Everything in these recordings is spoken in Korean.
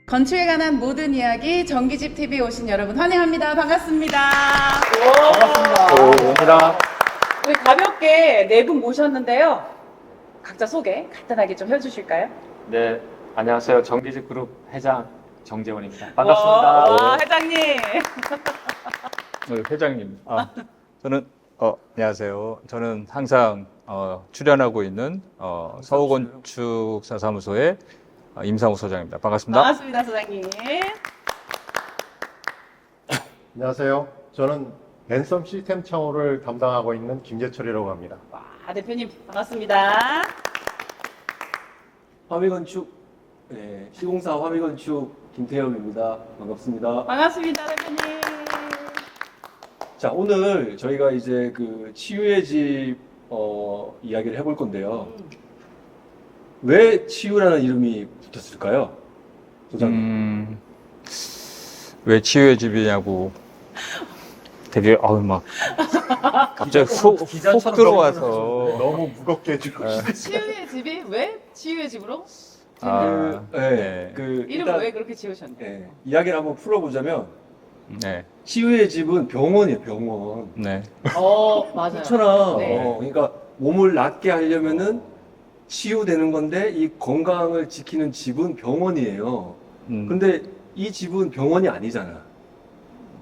건축에 관한 모든 이야기 정기집 TV에 오신 여러분 환영합니다. 반갑습니다. 반갑습니다. 우리 가볍게 네 분 모셨는데요. 각자 소개 간단하게 좀 해주실까요? 네, 안녕하세요. 정기집 그룹 회장 정재원입니다. 반갑습니다. 와, 회장님. 회장님. 안녕하세요. 저는 항상 출연하고 있는 서우건축사 사무소의 임상우 소장입니다. 반갑습니다. 반갑습니다, 소장님. 안녕하세요. 저는 랜섬 시스템 창호를 담당하고 있는 김재철이라고 합니다. 와, 대표님 반갑습니다. 화미건축, 시공사 화미건축 김태형입니다. 반갑습니다. 반갑습니다, 대표님. 자, 오늘 저희가 이제 그 치유의 집 이야기를 해볼 건데요. 왜 치유라는 이름이 붙었을까요? 소장님. 왜 치유의 집이냐고 되게 막 갑자기 훅 들어와서 너무 무겁게 해주고 치유의 집이 왜 치유의 집으로? 그 이름을 일단, 왜 그렇게 지으셨나요? 이야기를 한번 풀어보자면 네, 치유의 집은 병원이에요, 병원. 네, 맞아요. 그렇잖아. 네. 그러니까 몸을 낫게 하려면은 치유되는 건데 이 건강을 지키는 집은 병원이에요. 근데 이 집은 병원이 아니잖아.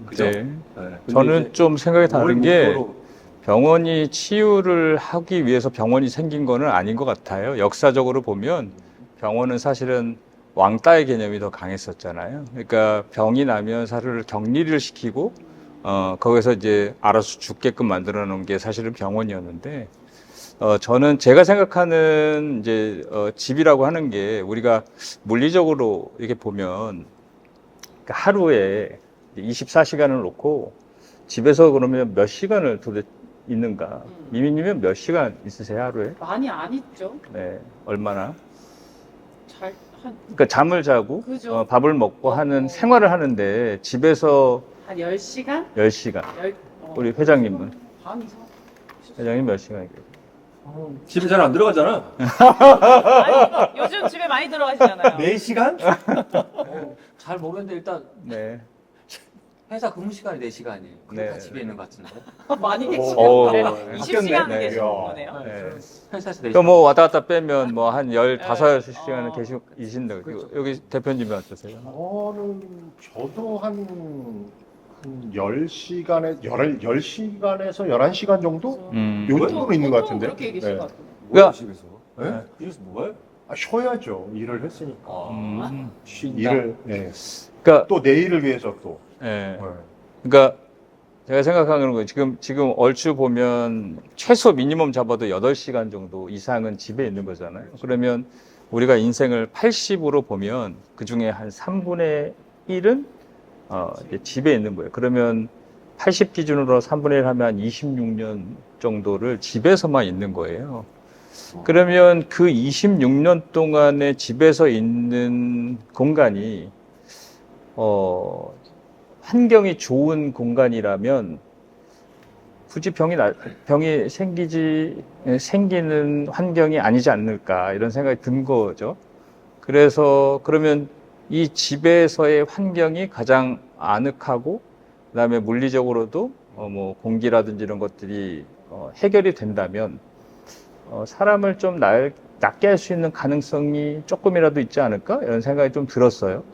그죠? 네. 네. 근데 저는 이제 좀 생각이 다른 게 목표로 병원이 치유를 하기 위해서 병원이 생긴 거는 아닌 것 같아요. 역사적으로 보면 병원은 사실은 왕따의 개념이 더 강했었잖아요. 그러니까 병이 나면 사람을 격리를 시키고 거기서 이제 알아서 죽게끔 만들어 놓은 게 사실은 병원이었는데 저는 제가 생각하는 이제 집이라고 하는 게 우리가 물리적으로 이렇게 보면 그러니까 하루에 24시간을 놓고 집에서 그러면 몇 시간을 도대체 있는가? 미미님은 몇 시간 있으세요, 하루에? 많이 안 있죠. 네, 얼마나? 한 그러니까 잠을 자고 그죠. 밥을 먹고 하는 생활을 하는데 집에서 10시간? 10시간. 우리 회장님은? 반 이상. 회장님 몇 시간이에요? 집에 잘 안 들어가잖아. 아니, 요즘 집에 많이 들어가시잖아요. 4시간? 잘 모르는데 일단 네. 회사 근무 시간이 4시간이에요. 그러니까 네. 집에 있는 것 같은데. 많이 오, 계시는데 네. 20시간 네. 계시는 야. 거네요. 네. 회사에서 4시간. 그러니까 뭐 왔다 갔다 빼면 뭐 한 15시간은 어. 계신다. 여기 대표님이 어떠세요? 저도 한 10시간에서 11시간 정도? 요 정도는 있는 것 같은데. 그렇게 계신 것 같아요. 뭐야, 야. 집에서? 네? 집에서 뭐해? 쉬어야죠. 일을 했으니까. 일을, 그러니까 또 내일을 위해서 또. 예. 그러니까 제가 생각하는 거 지금 얼추 보면 최소 미니멈 잡아도 8시간 정도 이상은 집에 있는 거잖아요. 그러면 우리가 인생을 80으로 보면 그 중에 한 3분의 1은 이제 집에 있는 거예요. 그러면 80 기준으로 3분의 1 하면 한 26년 정도를 집에서만 있는 거예요. 그러면 그 26년 동안에 집에서 있는 공간이 환경이 좋은 공간이라면 굳이 병이 생기는 환경이 아니지 않을까 이런 생각이 든 거죠. 그래서 그러면 이 집에서의 환경이 가장 아늑하고 그다음에 물리적으로도 뭐 공기라든지 이런 것들이 해결이 된다면 사람을 좀 낫게 할 수 있는 가능성이 조금이라도 있지 않을까 이런 생각이 좀 들었어요.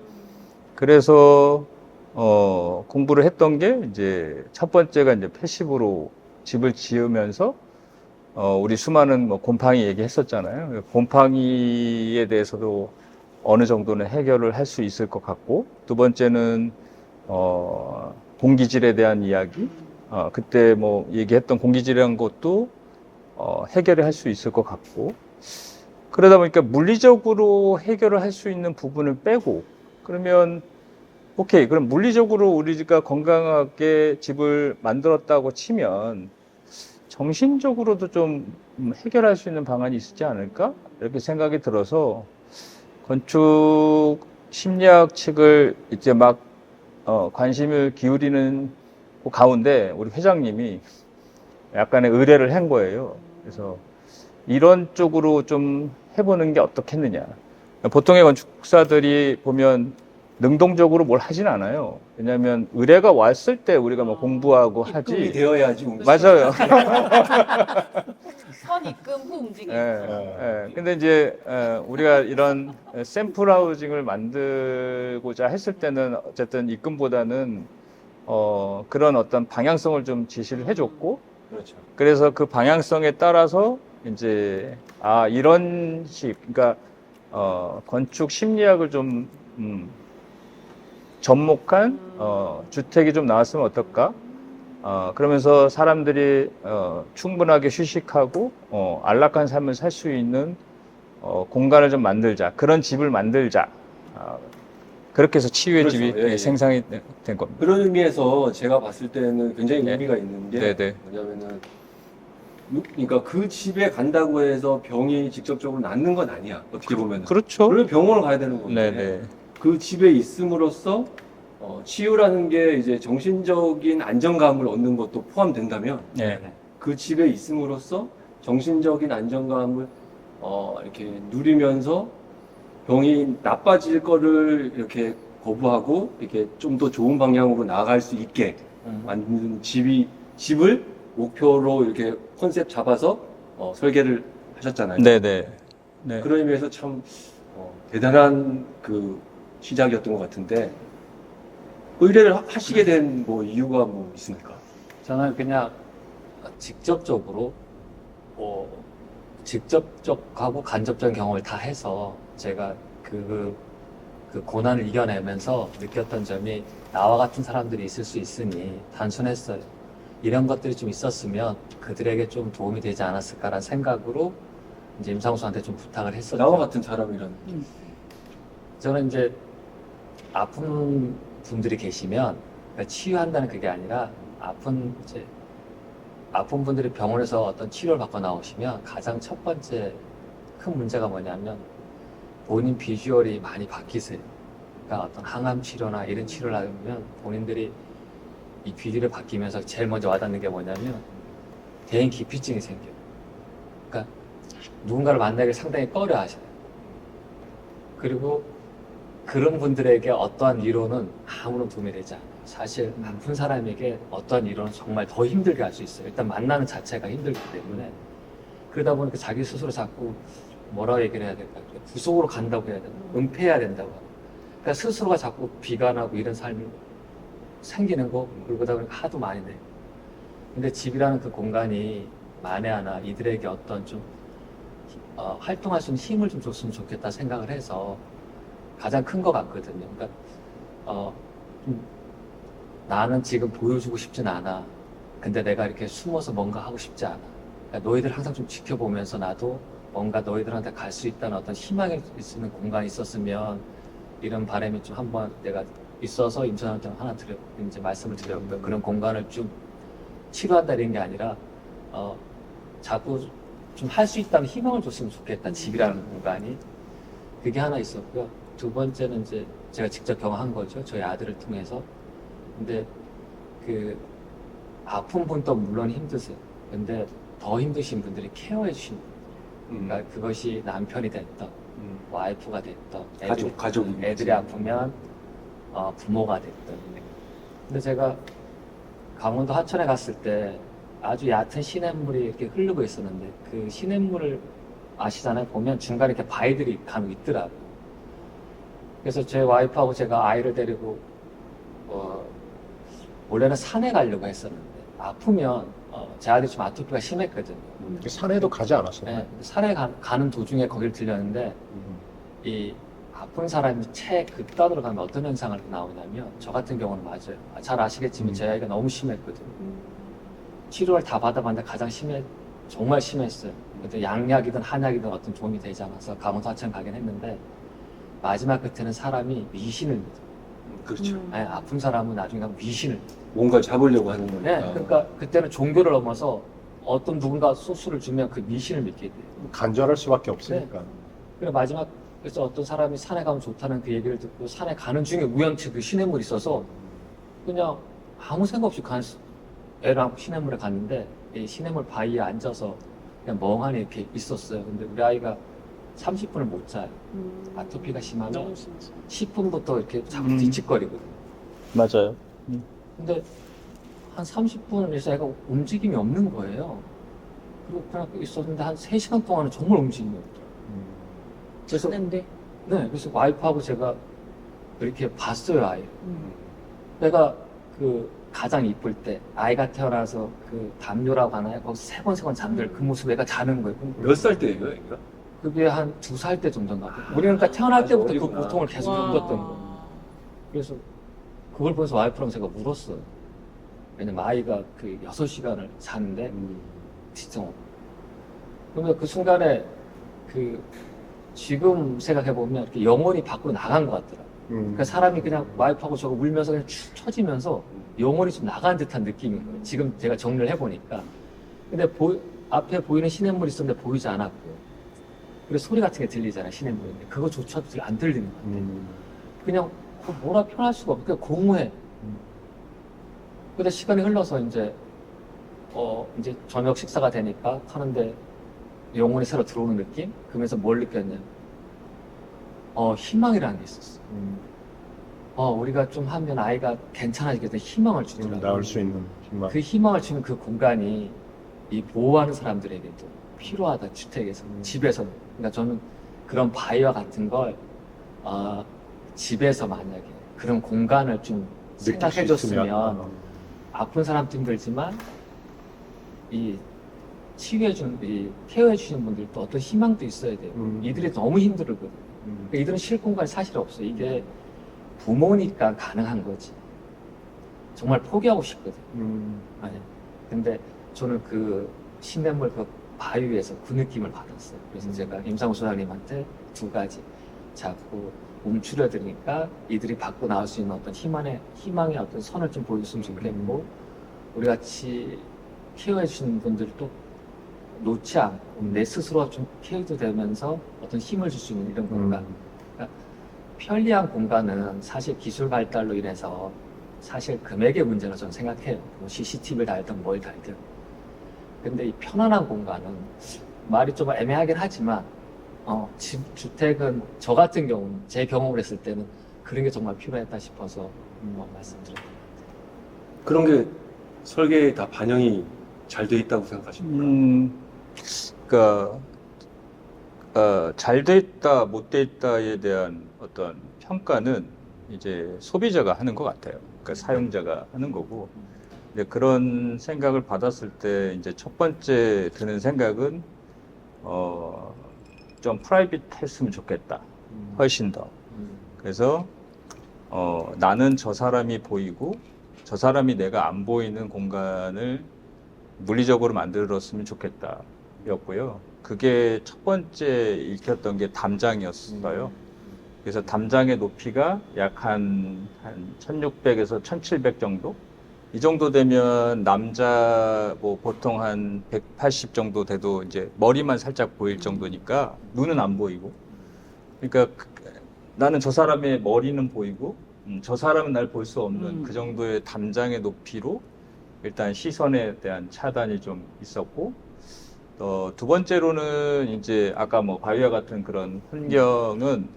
그래서 공부를 했던 게 이제 첫 번째가 이제 패시브로 집을 지으면서 우리 수많은 뭐 곰팡이 얘기했었잖아요. 곰팡이에 대해서도 어느 정도는 해결을 할 수 있을 것 같고, 두 번째는 공기질에 대한 이야기. 그때 뭐 얘기했던 공기질이라는 것도 해결을 할 수 있을 것 같고, 그러다 보니까 물리적으로 해결을 할 수 있는 부분을 빼고 그러면 오케이, 그럼 물리적으로 우리가 건강하게 집을 만들었다고 치면 정신적으로도 좀 해결할 수 있는 방안이 있지 않을까? 이렇게 생각이 들어서 건축 심리학 책을 이제 막 관심을 기울이는 그 가운데 우리 회장님이 약간의 의뢰를 한 거예요. 그래서 이런 쪽으로 좀 해보는 게 어떻겠느냐. 보통의 건축사들이 보면 능동적으로 뭘 하진 않아요. 왜냐하면 의뢰가 왔을 때 우리가 뭐 공부하고 입금이 하지. 되어야지 움직이죠. 맞아요. 선 입금 후 움직임. 근데 이제 우리가 이런 샘플 하우징을 만들고자 했을 때는 어쨌든 입금보다는 그런 어떤 방향성을 좀 제시를 해줬고, 그렇죠. 그래서 그 방향성에 따라서 이제 이런 식, 그러니까 건축 심리학을 좀 접목한 주택이 좀 나왔으면 어떨까? 그러면서 사람들이 충분하게 휴식하고 안락한 삶을 살 수 있는 공간을 좀 만들자. 그런 집을 만들자. 그렇게 해서 치유의 그렇죠. 집이 예, 예. 생성이 된 겁니다. 그런 의미에서 제가 봤을 때는 굉장히 네. 의미가 있는 게 네네. 뭐냐면은 그러니까 그 집에 간다고 해서 병이 직접적으로 낫는 건 아니야. 어떻게 보면은. 그렇죠. 그러면 병원을 가야 되는 건데 네네. 그 집에 있음으로써 치유라는 게 이제 정신적인 안정감을 얻는 것도 포함된다면 네. 그 집에 있음으로써 정신적인 안정감을 이렇게 누리면서 병이 나빠질 거를 이렇게 거부하고 이렇게 좀 더 좋은 방향으로 나아갈 수 있게 만드는 집을 목표로 이렇게 컨셉 잡아서 설계를 하셨잖아요. 네네. 네. 그런 의미에서 참 대단한 그 시작이었던 것 같은데 의뢰를 하시게 된 뭐 이유가 뭐 있습니까? 저는 그냥 직접적으로 직접적하고 간접적인 경험을 다 해서 제가 그 고난을 이겨내면서 느꼈던 점이 나와 같은 사람들이 있을 수 있으니 단순했어요. 이런 것들이 좀 있었으면 그들에게 좀 도움이 되지 않았을까라는 생각으로 이제 임상수한테 좀 부탁을 했었죠. 나와 같은 사람이란 저는 이제 아픈 분들이 계시면 그러니까 치유한다는 그게 아니라 아픈 분들이 병원에서 어떤 치료를 받고 나오시면 가장 첫 번째 큰 문제가 뭐냐면 본인 비주얼이 많이 바뀌세요. 그러니까 어떤 항암 치료나 이런 치료를 하면 본인들이 이 비주얼이 바뀌면서 제일 먼저 와닿는 게 뭐냐면 대인 기피증이 생겨요. 그러니까 누군가를 만나기 상당히 꺼려 하셔요. 그리고 그런 분들에게 어떠한 위로는 아무런 도움이 되지 않아요. 사실 아픈 사람에게 어떠한 위로는 정말 더 힘들게 할 수 있어요. 일단 만나는 자체가 힘들기 때문에. 그러다 보니까 자기 스스로 자꾸 뭐라고 얘기를 해야 될까? 구속으로 간다고 해야 되나? 은폐해야 된다고 하나? 그러니까 스스로가 자꾸 비관하고 이런 삶이 생기는 거, 그러다 보니까 하도 많이 내요. 근데 집이라는 그 공간이 만에 하나 이들에게 어떤 좀 활동할 수 있는 힘을 좀 줬으면 좋겠다 생각을 해서 가장 큰 것 같거든요. 그러니까 나는 지금 보여주고 싶진 않아. 근데 내가 이렇게 숨어서 뭔가 하고 싶지 않아. 그러니까 너희들 항상 좀 지켜보면서 나도 뭔가 너희들한테 갈 수 있다는 어떤 희망이 있는 공간이 있었으면 이런 바람이 좀 한번 내가 있어서 임선한테 하나 이제 말씀을 드렸고요. 그런 공간을 좀 치료한다는 게 아니라 자꾸 좀 할 수 있다는 희망을 줬으면 좋겠다. 집이라는 공간이. 그게 하나 있었고요. 두 번째는 이제 제가 직접 경험한 거죠. 저희 아들을 통해서. 근데 그 아픈 분도 물론 힘드세요. 근데 더 힘드신 분들이 케어해 주신 분. 그러니까 그것이 남편이 됐던, 와이프가 됐던, 가족이 애들이 아프면 부모가 됐던. 근데 제가 강원도 하천에 갔을 때 아주 얕은 시냇물이 이렇게 흐르고 있었는데 그 시냇물을 아시잖아요. 보면 중간에 이렇게 바위들이 간혹 있더라고요. 그래서 제 와이프하고 제가 아이를 데리고 원래는 산에 가려고 했었는데 아프면 제 아들이 좀 아토피가 심했거든요. 산에도 가지 않았어요. 네, 산에 가는 도중에 거기를 들렸는데 이 아픈 사람이 극단으로 가면 어떤 현상을 나오냐면 저 같은 경우는 맞아요. 잘 아시겠지만 제 아이가 너무 심했거든요. 치료를 다 받아봤는데 정말 심했어요. 근데 양약이든 한약이든 어떤 도움이 되지 않아서 강원도 하천 가긴 했는데 마지막 끝에는 사람이 미신을 믿어요. 그렇죠. 아니, 아픈 사람은 나중에 가면 미신을 믿어요. 뭔가 잡으려고 하는 거니까. 네, 그러니까 그때는 종교를 넘어서 어떤 누군가 소스를 주면 그 미신을 믿게 돼요. 간절할 수밖에 없으니까. 그리고 마지막 그래서 어떤 사람이 산에 가면 좋다는 그 얘기를 듣고 산에 가는 중에 우연치 그 시냇물이 있어서 그냥 아무 생각 없이 애랑 시냇물에 갔는데 이 시냇물 바위에 앉아서 그냥 멍하니 이렇게 있었어요. 근데 우리 아이가 30분을 못 자요. 아토피가 심하면 너무 심하죠. 10분부터 이렇게 자꾸 뒤척거리거든요. 맞아요. 근데 한 30분에서 애가 움직임이 없는 거예요. 그리고 그냥 있었는데 한 3시간 동안은 정말 움직임이 없더라고요. 그래서 자는데. 네, 그래서 와이프하고 제가 이렇게 봤어요, 아이를. 내가 그 가장 이쁠 때 아이가 태어나서 그 담요라고 하나요? 거기서 세 번 잠들 그 모습 애가 자는 거예요. 몇 살 때예요, 애가? 그게 한 2살 때 정도인가 봐요. 우리는 그러니까 태어날 아주 때부터 그 어리구나. 고통을 계속 와. 겪었던 거예요. 그래서 그걸 보면서 와이프랑 제가 울었어요. 왜냐면 아이가 그 6시간을 자는데 진짜 그러면 그 순간에 그 지금 생각해보면 이렇게 영혼이 밖으로 나간 것 같더라고요. 그러니까 사람이 그냥 와이프하고 저거 울면서 그냥 축 처지면서 영혼이 좀 나간 듯한 느낌인 거예요. 지금 제가 정리를 해보니까. 근데 앞에 보이는 시냇물이 있었는데 보이지 않았고. 그래서 소리 같은 게 들리잖아요, 시냇물인데. 그거조차도 안 들리는 것 같아요. 그냥 뭐라 표현할 수가 없고, 그냥 공허해. 근데 시간이 흘러서 이제 저녁 식사가 되니까 하는데 영혼이 새로 들어오는 느낌? 그러면서 뭘 느꼈냐면, 희망이라는 게 있었어. 우리가 좀 하면 아이가 괜찮아지겠다 희망을 주더라고요. 나올 수 있는 희망. 그 희망을 주는 그 공간이 이 보호하는 사람들에게도 필요하다, 주택에서, 집에서. 그러니까 저는 그런 바위와 같은 걸, 집에서 만약에 그런 공간을 좀 생각해 줬으면, 아픈 사람도 힘들지만, 이 치유해주는, 이 케어해주시는 분들도 어떤 희망도 있어야 돼요. 이들이 너무 힘들거든요. 그러니까 이들은 쉴 공간이 사실 없어요. 이게 부모니까 가능한 거지. 정말 포기하고 싶거든요. 아니. 근데 저는 그 시냇물 그 바위 위에서 그 느낌을 받았어요. 그래서 제가 임상우 소장님한테 2가지 자꾸 움츠려드리니까 이들이 밖으로 나올 수 있는 어떤 희망의 어떤 선을 좀 보여줬으면 좋겠고, 우리 같이 케어해 주시는 분들도 놓지 않고 내 스스로 좀 케어도 되면서 어떤 힘을 줄 수 있는 이런 공간. 그러니까 편리한 공간은 사실 기술 발달로 인해서 사실 금액의 문제로 저는 생각해요. 뭐 CCTV를 달든 뭘 달든. 근데 이 편안한 공간은 말이 좀 애매하긴 하지만 주택은 저 같은 경우는 제 경험을 했을 때는 그런 게 정말 필요했다 싶어서 말씀드렸던 것 같아요. 그런 게 설계에 다 반영이 잘 돼 있다고 생각하십니까? 그러니까 잘 돼 있다, 못 돼 있다에 대한 어떤 평가는 이제 소비자가 하는 것 같아요. 그러니까 사용자가 하는 거고. 근데 그런 생각을 받았을 때 이제 첫 번째 드는 생각은 좀 프라이빗했으면 좋겠다. 훨씬 더. 그래서 나는 저 사람이 보이고 저 사람이 내가 안 보이는 공간을 물리적으로 만들었으면 좋겠다 였고요. 그게 첫 번째 읽혔던 게 담장이었어요. 그래서 담장의 높이가 약 한 1600에서 1700 정도? 이 정도 되면 남자 뭐 보통 한 180 정도 돼도 이제 머리만 살짝 보일 정도니까 눈은 안 보이고. 그러니까 나는 저 사람의 머리는 보이고 저 사람은 날 볼 수 없는 그 정도의 담장의 높이로 일단 시선에 대한 차단이 좀 있었고, 두 번째로는 이제 아까 뭐 바위와 같은 그런 환경은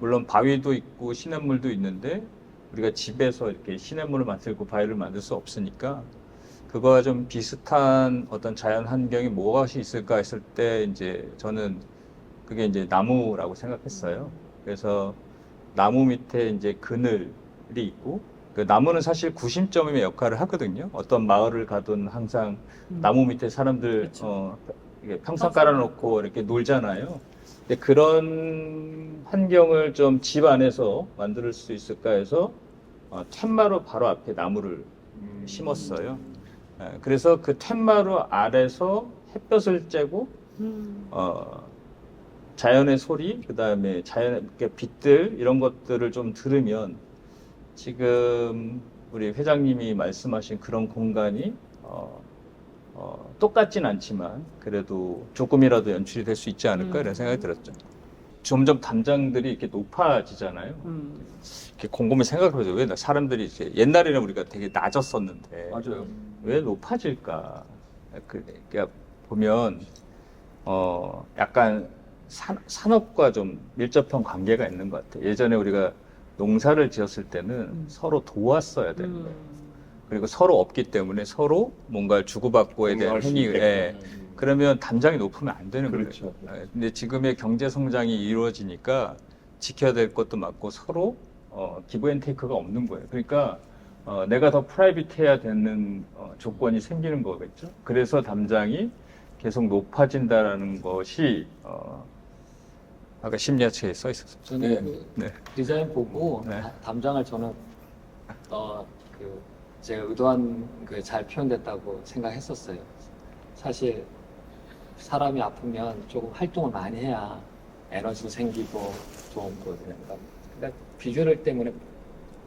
물론 바위도 있고 시냇물도 있는데 우리가 집에서 이렇게 시냇물을 만들고 바위를 만들 수 없으니까 그거와 좀 비슷한 어떤 자연 환경이 무엇이 있을까 했을 때 이제 저는 그게 이제 나무라고 생각했어요. 그래서 나무 밑에 이제 그늘이 있고, 그 나무는 사실 구심점의 역할을 하거든요. 어떤 마을을 가든 항상 나무 밑에 사람들 이게 평상 깔아놓고 이렇게 놀잖아요. 근데 그런 환경을 좀 집 안에서 만들 수 있을까 해서 텐마루 바로 앞에 나무를 심었어요. 그래서 그 텐마루 아래서 햇볕을 쬐고 자연의 소리, 그 다음에 자연의 빛들 이런 것들을 좀 들으면 지금 우리 회장님이 말씀하신 그런 공간이 똑같진 않지만 그래도 조금이라도 연출이 될 수 있지 않을까 이런 생각이 들었죠. 점점 담장들이 이렇게 높아지잖아요. 이렇게 곰곰이 생각해보죠. 왜 사람들이 이제 옛날에는 우리가 되게 낮았었는데 맞아요. 왜 높아질까? 그러니까 보면 약간 산업과 좀 밀접한 관계가 있는 것 같아요. 예전에 우리가 농사를 지었을 때는 서로 도왔어야 되는 거예요. 그리고 서로 없기 때문에 서로 뭔가를 주고받고에 대한 공유할 수 행위, 있게끔. 예. 그러면 담장이 높으면 안 되는 그렇죠. 거예요. 예. 근데 지금의 경제 성장이 이루어지니까 지켜야 될 것도 많고 서로 기브 앤 테이크가 없는 거예요. 그러니까 내가 더 프라이빗해야 되는 조건이 생기는 거겠죠. 그래서 담장이 계속 높아진다라는 것이 아까 심리학책에 써 있었어요. 저는 네. 그 네. 디자인 보고 네. 담장을 저는 그 제가 의도한 그 잘 표현됐다고 생각했었어요. 사실 사람이 아프면 조금 활동을 많이 해야 에너지도 생기고 좋은 거거든요. 그러니까 비주얼 때문에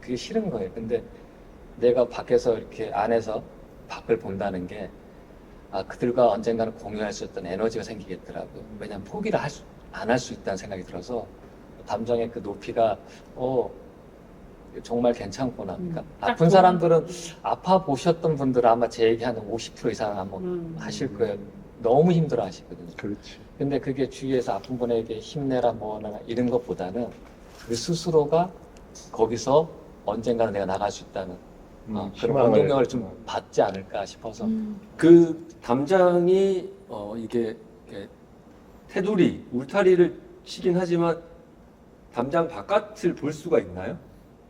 그게 싫은 거예요. 근데 내가 밖에서 이렇게 안에서 밖을 본다는 게 그들과 언젠가는 공유할 수 있던 에너지가 생기겠더라고요. 왜냐하면 포기를 안 할 수 있다는 생각이 들어서 담장의 그 높이가 정말 괜찮구나. 그러니까 딱 아픈 좋은- 사람들은 아파 보셨던 분들은 아마 제 얘기 한 50% 이상 아마 하실 거예요. 너무 힘들어 하시거든요. 그렇지. 근데 그게 주위에서 아픈 분에게 힘내라 뭐나 이런 것보다는 그 스스로가 거기서 언젠가는 내가 나갈 수 있다는 그런 희망을- 원동력을 좀 받지 않을까 싶어서 그 담장이 이게 테두리, 울타리를 치긴 하지만 담장 바깥을 볼 수가 있나요?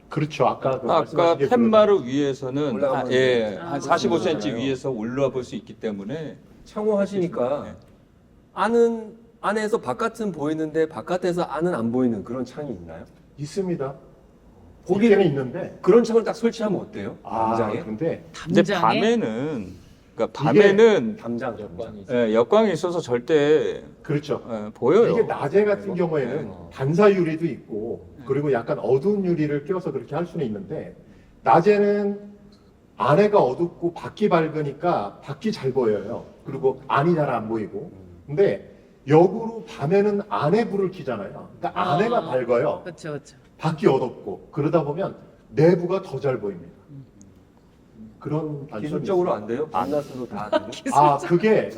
그렇죠. 아까 아까 팻마루 위에서는 올라가면 한 아, 45cm 그렇잖아요. 위에서 올라와 볼 수 있기 때문에 창호 하시니까 네. 안에서 바깥은 보이는데 바깥에서 안은 안 보이는 그런 창이 있나요? 있습니다. 거기는- 있기는 있는데 그런 창을 딱 설치하면 어때요? 아, 담장에? 근데 이제 담장에 밤에는 담장. 역광이 역광이 있어서 절대 그렇죠. 보여요. 이게 낮에 같은 경우에는 네. 반사 유리도 있고 그리고 약간 어두운 유리를 껴서 그렇게 할 수는 있는데 낮에는 안에가 어둡고 밖이 밝으니까 밖이 잘 보여요. 그리고 안이 잘 안 보이고. 근데 역으로 밤에는 안에 불을 켜잖아요. 그러니까 안에가 밝아요. 그렇죠, 그렇죠. 밖이 어둡고 그러다 보면 내부가 더 잘 보입니다. 그런 단점이 기술적으로 있어요. 안 돼요? 밤낮으로 다 되는? 아, 그게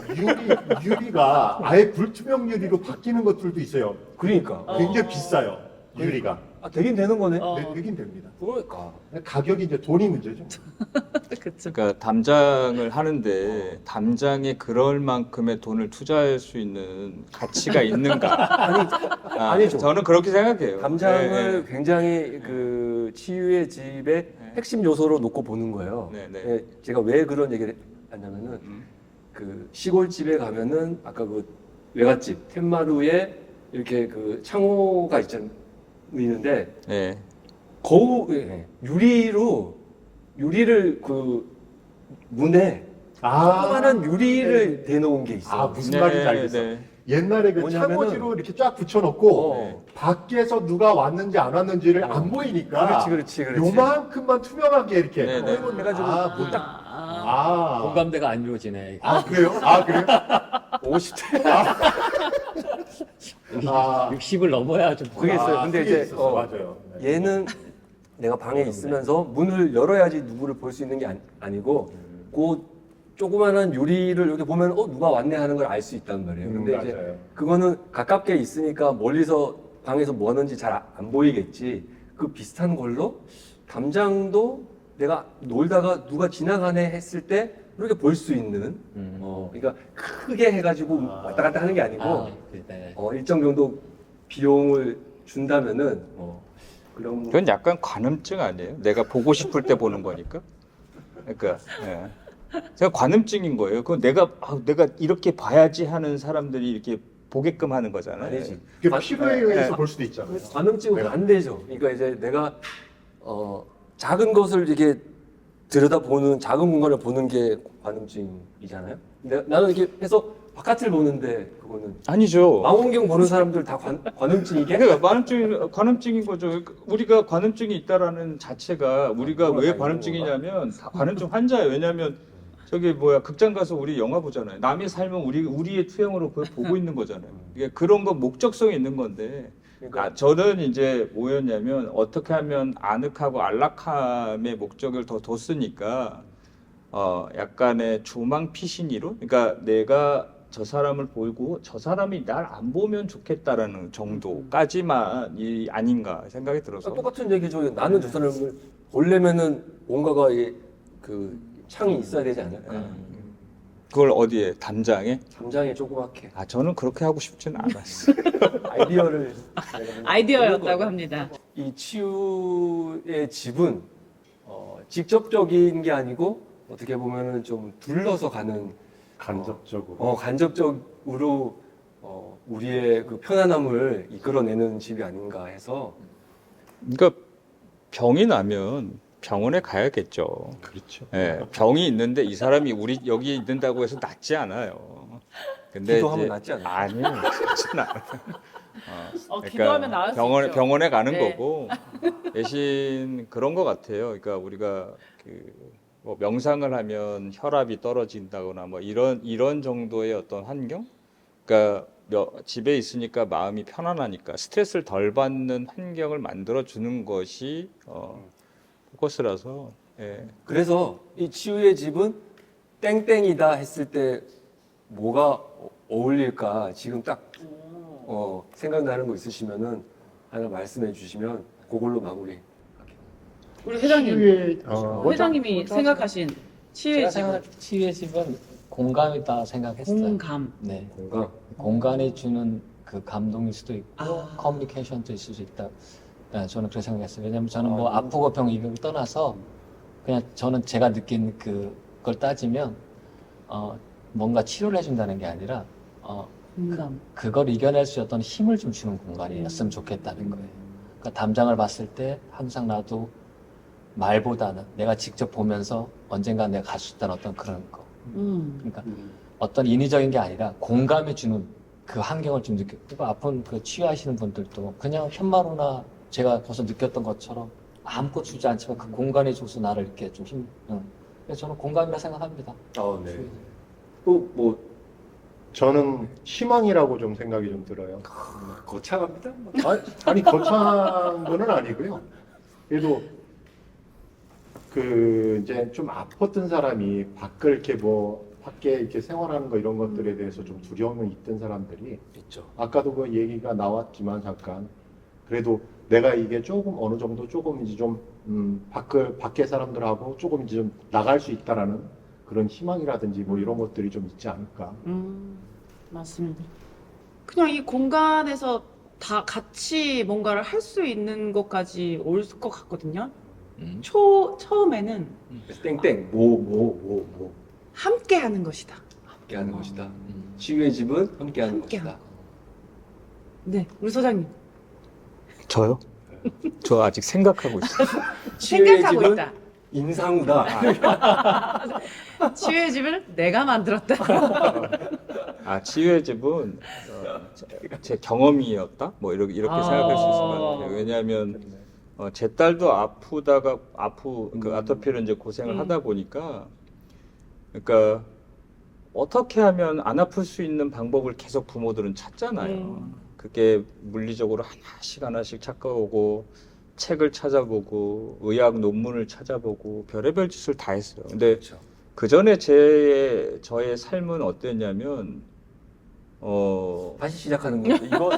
유리가 아예 불투명 유리로 바뀌는 것들도 있어요. 그러니까. 굉장히 비싸요. 유리가. 되긴 되는 거네. 네, 되긴 됩니다. 그러니까. 가격이 이제 돈이 문제죠. 그렇죠. 그러니까 담장을 하는데 담장에 그럴 만큼의 돈을 투자할 수 있는 가치가 있는가? 아니죠. 저는 그렇게 생각해요. 담장을 네, 굉장히 그 치유의 집의 핵심 요소로 놓고 보는 거예요. 네, 네. 예, 제가 왜 그런 얘기를 했냐면은 그 시골집에 가면은 아까 그 외갓집 텐마루에 이렇게 그 창호가 있는데 네. 유리를 그 문에 조그만한 유리를 대놓은 게 있어요. 무슨 말인지 알겠어. 네. 옛날에 그 뭐냐면은- 창호지로 이렇게 쫙 붙여놓고 어. 밖에서 누가 왔는지 안 왔는지를 안 보이니까 그렇지. 요만큼만 투명하게 이렇게 네, 네. 해가지고 뭐 딱. 공감대가 안 이루어지네. 그래요? 아, 그래요? 50대. 60을 넘어야 좀 그게 있어요. 근데 그게 이제 있었어. 맞아요. 네. 얘는 내가 방에 있으면서 문을 열어야지 누구를 볼 수 있는 게 아니고 그 조그만한 유리를 이렇게 보면 누가 왔네 하는 걸 알 수 있단 말이에요. 근데 이제 맞아요. 그거는 가깝게 있으니까 멀리서 방에서 뭐 하는지 잘 안 보이겠지. 그 비슷한 걸로 담장도 내가 놀다가 누가 지나가네 했을 때 이렇게 볼 수 있는 그러니까 크게 해가지고 왔다 갔다 하는 게 아니고 네. 일정 정도 비용을 준다면은 그럼 그건 약간 관음증 아니에요? 내가 보고 싶을 때 보는 거니까. 그러니까 제가 관음증인 거예요. 그건 내가 이렇게 봐야지 하는 사람들이 이렇게 보게끔 하는 거잖아요. 아니지. 그게 필요에 의해서 네. 볼 수도 있잖아요. 관음증은 내가. 반대죠. 그러니까 이제 내가 작은 것을 이렇게 들여다보는 작은 공간을 보는 게 관음증이잖아요. 나는 이렇게 해서 바깥을 보는데 그거는 아니죠. 망원경 보는 사람들 다 관음증이게? 그러니까 관음증인 거죠. 우리가 관음증이 있다라는 자체가 우리가 그건 왜 아니고 관음증이냐면 다 관음증 환자예요. 왜냐하면 극장 가서 우리 영화 보잖아요. 남의 삶은 우리의 투영으로 그걸 보고 있는 거잖아요. 이게 그런 거 목적성이 있는 건데. 그러니까 저는 이제 뭐였냐면 어떻게 하면 아늑하고 안락함의 목적을 더 뒀으니까 약간의 조망 피신이로, 그러니까 내가 저 사람을 보고 저 사람이 날 안 보면 좋겠다라는 정도까지만 이 아닌가 생각이 들어서 똑같은 얘기죠. 나는 저 사람을 보려면은 뭔가가 그 창이 있어야 되지 않을까. 그걸 어디에 담장에? 담장에 조그맣게 아 저는 그렇게 하고 싶지는 않았어. 아이디어를 아이디어였다고 합니다. 이 치유의 집은 직접적인 게 아니고 어떻게 보면은 좀 둘러서 가는 간접적으로. 간접적으로 우리의 그 편안함을 이끌어내는 집이 아닌가 해서 그러니까 병이 나면 병원에 가야겠죠. 그렇죠. 예, 병이 있는데 이 사람이 우리 여기 있는다고 해서 낫지 않아요. 근데 기도하면 이제 낫지 않아요? 아니요, 낫진 않아요. 기도하면 나을 수 있죠. 병원에 가는 네. 거고 대신 그런 것 같아요. 그러니까 우리가 뭐 명상을 하면 혈압이 떨어진다거나 뭐 이런 정도의 어떤 환경, 그러니까 집에 있으니까 마음이 편안하니까 스트레스를 덜 받는 환경을 만들어 주는 것이 포커스라서. 예. 그래서 이 치유의 집은 땡땡이다 했을 때 뭐가 어울릴까 지금 딱 생각나는 거 있으시면은 하나 말씀해 주시면 그걸로 마무리. 우리 회장님, 치유의 회장님이 생각하신 제가 치유의 집은 생각할 때 치유의 집은 공감이다 생각했어요. 공감. 네. 공감. 공간이 주는 그 감동일 수도 있고 아. 커뮤니케이션도 있을 수 있다. 네, 저는 그렇게 생각했어요. 왜냐면 저는 뭐 아프고 병 이걸 떠나서 그냥 저는 제가 느낀 그걸 따지면 뭔가 치료를 해준다는 게 아니라 공감. 그걸 이겨낼 수 있던 힘을 좀 주는 공간이었으면 좋겠다는 거예요. 그러니까 담장을 봤을 때 항상 나도 말보다는 내가 직접 보면서 언젠가 내가 갈 수 있다는 어떤 그런 거. 그러니까 어떤 인위적인 게 아니라 공감해 주는 그 환경을 좀 느끼고 아픈 그 치유하시는 분들도 그냥 편마루나 제가 벌써 느꼈던 것처럼 아무것도 주지 않지만 그 공간에 줘서 나를 이렇게 좀 그래서 저는 공감이라 생각합니다. 네. 또 뭐 저는 희망이라고 좀 생각이 좀 들어요. 거창합니다. 아니 거창한 거는 아니고요. 그래도 이제 좀 아팠던 사람이 밖에 이렇게 생활하는 거 이런 것들에 대해서 좀 두려움이 있던 사람들이 있죠. 아까도 그 얘기가 나왔지만 잠깐 그래도 내가 이게 어느 정도 조금 이제 좀 밖에 사람들하고 조금 이제 좀 나갈 수 있다라는 그런 희망이라든지 뭐 이런 것들이 좀 있지 않을까. 맞습니다. 그냥 이 공간에서 다 같이 뭔가를 할 수 있는 것까지 올 것 같거든요. 처음에는 그래서 땡땡 뭐 함께 하는 것이다. 함께하는 것이다. 치유의 집은 함께하는 함께하는 것이다. 네, 우리 소장님. 저요? 저 아직 생각하고 있어요. 치유의 생각하고 집은 있다. 인상우다. 치유의 집을 내가 만들었다. 치유의 집은 제 경험이었다? 뭐 이렇게 생각할 수 있을 것 같아요. 왜냐하면 제 딸도 아프다가 그 아토피를 이제 고생을 하다 보니까 그러니까 어떻게 하면 안 아플 수 있는 방법을 계속 부모들은 찾잖아요. 그게 물리적으로 하나씩 찾아오고 책을 찾아보고 의학 논문을 찾아보고 별의별 짓을 다 했어요. 근데 그렇죠. 그 전에 저의 삶은 어땠냐면 다시 시작하는 건데 이거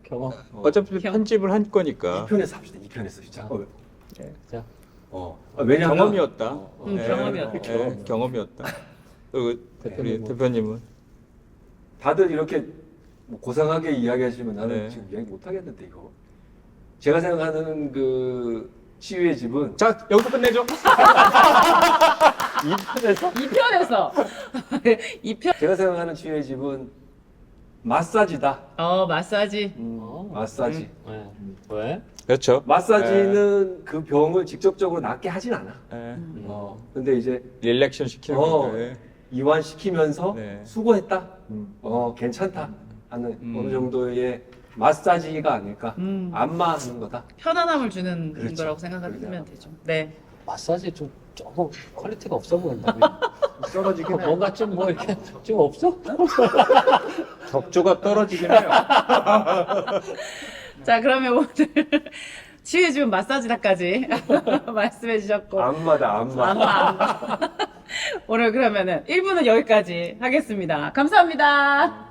경험. 어차피 편집을 한 거니까 2편에서 합시다. 2편에서 진짜. 자, 왜냐면 경험이었다. 경험이었다. 경험이었다. 그리고 우리 대표님은 다들 이렇게 뭐 고상하게 이야기하시면 나는 네. 지금 이야기 못 하겠는데 이거. 제가 생각하는 그 치유의 집은 자 여기서 끝내죠. 2편에서 2편. 제가 생각하는 치유의 집은 마사지다. 마사지. 마사지. 네. 왜? 그렇죠. 마사지는 그 병을 직접적으로 낫게 하진 않아. 네. 근데 이제 릴렉션 시키는 어. 거예요. 이완시키면서 네. 수고했다. 괜찮다. 하는 어느 정도의 마사지가 아닐까. 안마하는 거다. 편안함을 주는 그렇죠. 거라고 생각하면 되죠. 네. 마사지 좀 조금 퀄리티가 없어 보인다. 떨어지긴 해요. 뭔가 좀 뭐 이렇게 좀 없어? 격조가 떨어지긴 해요. 자, 그러면 오늘 치유의 집은 마사지다까지 말씀해 주셨고. 안마다 안마. 안마. 오늘 그러면은 1부는 여기까지 하겠습니다. 감사합니다.